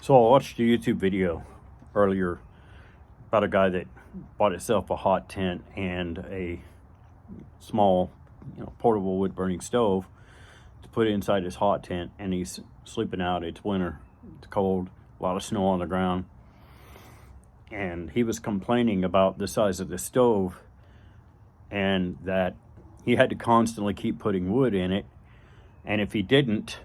So I watched a YouTube video earlier about a guy that bought himself a hot tent and a small, portable wood burning stove to put inside his hot tent, and he's sleeping out. It's winter, it's cold, a lot of snow on the ground, and he was complaining about the size of the stove and that he had to constantly keep putting wood in it, and if he didn't,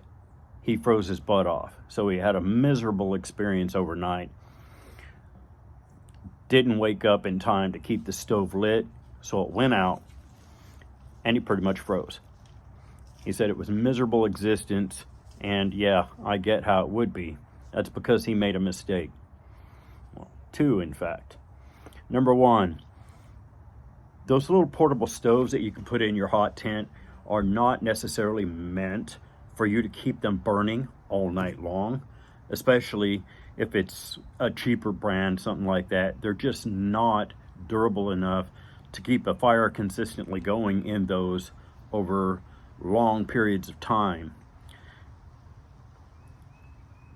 he froze his butt off. So he had a miserable experience overnight. Didn't wake up in time to keep the stove lit, so it went out and he pretty much froze. He said it was a miserable existence, and yeah, I get how it would be. That's because he made a mistake. Well, two, in fact. Number one, those little portable stoves that you can put in your hot tent are not necessarily meant for you to keep them burning all night long, especially if it's a cheaper brand, something like that. They're just not durable enough to keep a fire consistently going in those over long periods of time.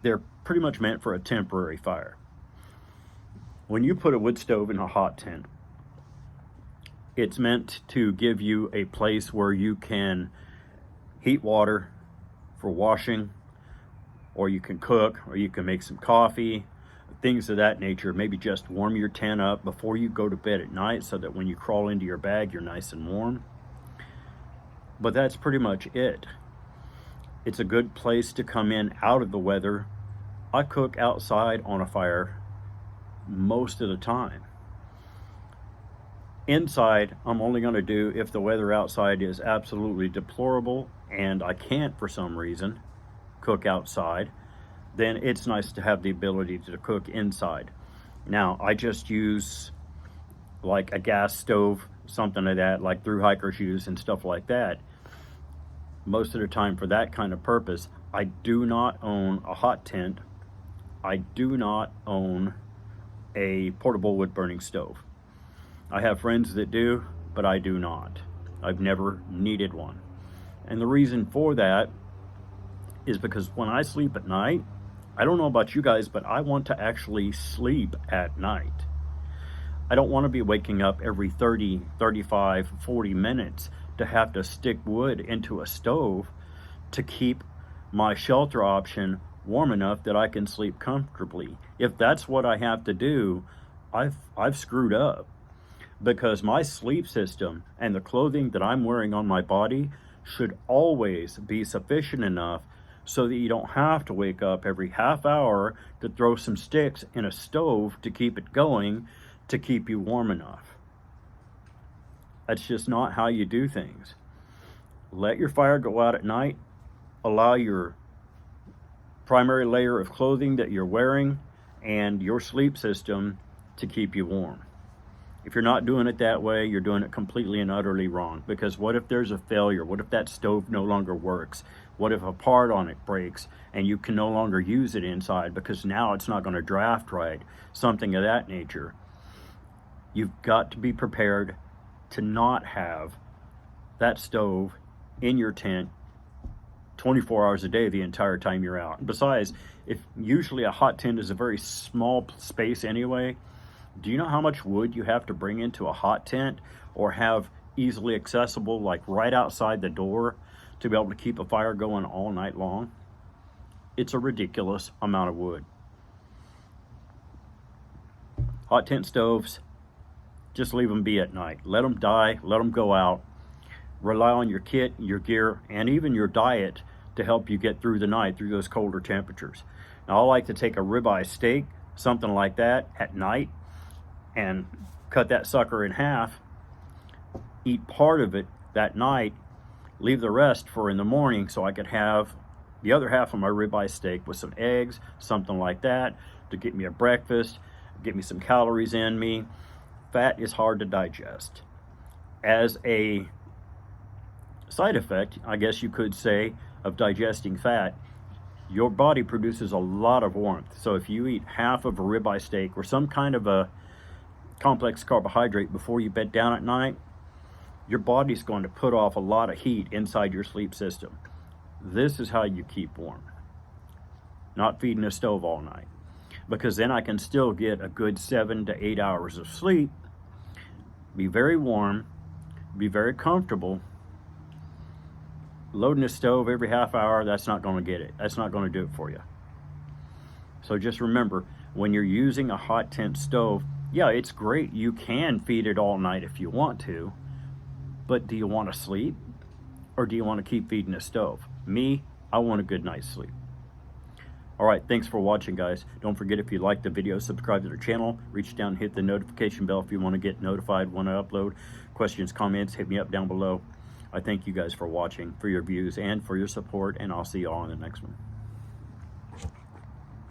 They're pretty much meant for a temporary fire. When you put a wood stove in a hot tent, it's meant to give you a place where you can heat water for washing, or you can cook, or you can make some coffee, things of that nature. Maybe just warm your tent up before you go to bed at night so that when you crawl into your bag, you're nice and warm. But that's pretty much it. It's a good place to come in out of the weather. I cook outside on a fire most of the time. Inside, I'm only going to do if the weather outside is absolutely deplorable and I can't, for some reason, cook outside. Then it's nice to have the ability to cook inside. Now, I just use like a gas stove, something like that, like through hikers use and stuff like that. Most of the time for that kind of purpose. I do not own a hot tent. I do not own a portable wood burning stove. I have friends that do, but I do not. I've never needed one. And the reason for that is because when I sleep at night, I don't know about you guys, but I want to actually sleep at night. I don't want to be waking up every 30, 35, 40 minutes to have to stick wood into a stove to keep my shelter option warm enough that I can sleep comfortably. If that's what I have to do, I've screwed up. Because my sleep system and the clothing that I'm wearing on my body should always be sufficient enough so that you don't have to wake up every half hour to throw some sticks in a stove to keep it going to keep you warm enough. That's just not how you do things. Let your fire go out at night. Allow your primary layer of clothing that you're wearing and your sleep system to keep you warm. If you're not doing it that way, you're doing it completely and utterly wrong. Because what if there's a failure? What if that stove no longer works? What if a part on it breaks and you can no longer use it inside because now it's not going to draft right? Something of that nature. You've got to be prepared to not have that stove in your tent 24 hours a day the entire time you're out. And besides, if usually a hot tent is a very small space anyway, do you know how much wood you have to bring into a hot tent or have easily accessible, like right outside the door, to be able to keep a fire going all night long? It's a ridiculous amount of wood. Hot tent stoves, just leave them be at night. Let them die, let them go out. Rely on your kit, your gear, and even your diet to help you get through the night, through those colder temperatures. Now, I like to take a ribeye steak, something like that, at night, and cut that sucker in half, eat part of it that night, leave the rest for in the morning so I could have the other half of my ribeye steak with some eggs, something like that, to get me a breakfast, get me some calories in me. Fat is hard to digest. As a side effect, I guess you could say, of digesting fat, your body produces a lot of warmth. So if you eat half of a ribeye steak or some kind of a complex carbohydrate before you bed down at night, your body's going to put off a lot of heat inside your sleep system. This is how you keep warm. not feeding the stove all night, because then I can still get a good 7 to 8 hours of sleep, be very warm, be very comfortable. Loading the stove every half hour, that's not going to get it. That's not going to do it for you. So just remember, when you're using a hot tent stove, yeah, it's great. You can feed it all night if you want to, but do you want to sleep, or do you want to keep feeding the stove? Me, I want a good night's sleep. All right, thanks for watching, guys. Don't forget, if you like the video, subscribe to the channel. Reach down and hit the notification bell if you want to get notified when I upload. Questions, comments, hit me up down below. I thank you guys for watching, for your views, and for your support, and I'll see you all in the next one.